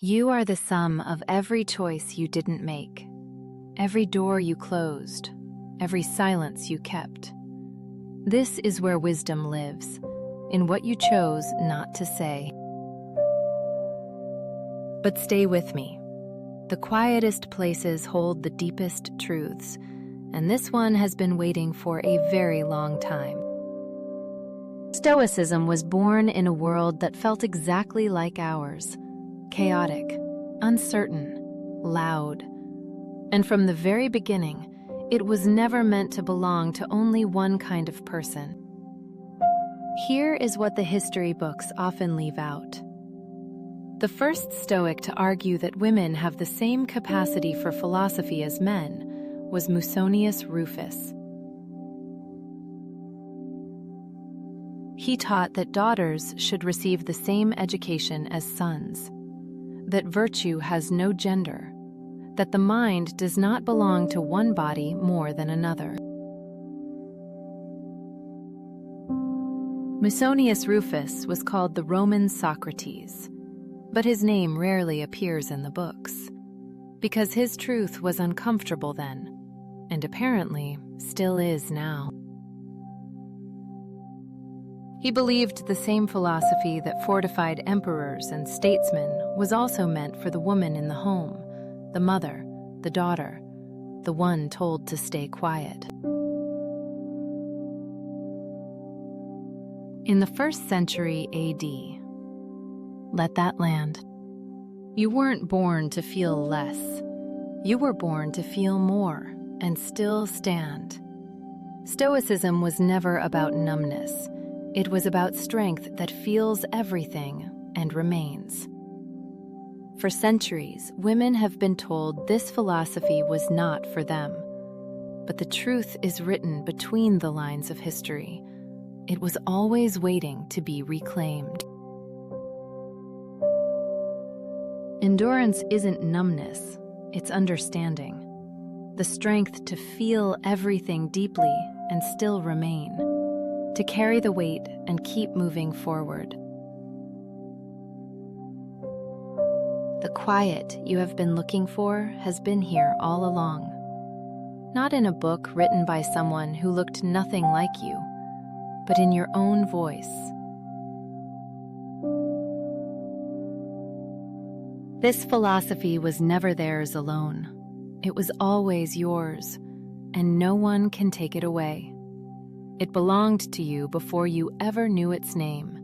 You are the sum of every choice you didn't make, every door you closed, every silence you kept. This is where wisdom lives, in what you chose not to say. But stay with me. The quietest places hold the deepest truths, and this one has been waiting for a very long time. Stoicism was born in a world that felt exactly like ours, chaotic, uncertain, loud. And from the very beginning, it was never meant to belong to only one kind of person. Here is what the history books often leave out. The first Stoic to argue that women have the same capacity for philosophy as men was Musonius Rufus. He taught that daughters should receive the same education as sons, that virtue has no gender, that the mind does not belong to one body more than another. Musonius Rufus was called the Roman Socrates, but his name rarely appears in the books, because his truth was uncomfortable then, and apparently still is now. He believed the same philosophy that fortified emperors and statesmen was also meant for the woman in the home, the mother, the daughter, the one told to stay quiet. In the 1st century AD, let that land. You weren't born to feel less. You were born to feel more and still stand. Stoicism was never about numbness. It was about strength that feels everything and remains. For centuries, women have been told this philosophy was not for them. But the truth is written between the lines of history. It was always waiting to be reclaimed. Endurance isn't numbness, it's understanding. The strength to feel everything deeply and still remain. To carry the weight and keep moving forward. The quiet you have been looking for has been here all along. Not in a book written by someone who looked nothing like you, but in your own voice. This philosophy was never theirs alone. It was always yours, and no one can take it away. It belonged to you before you ever knew its name.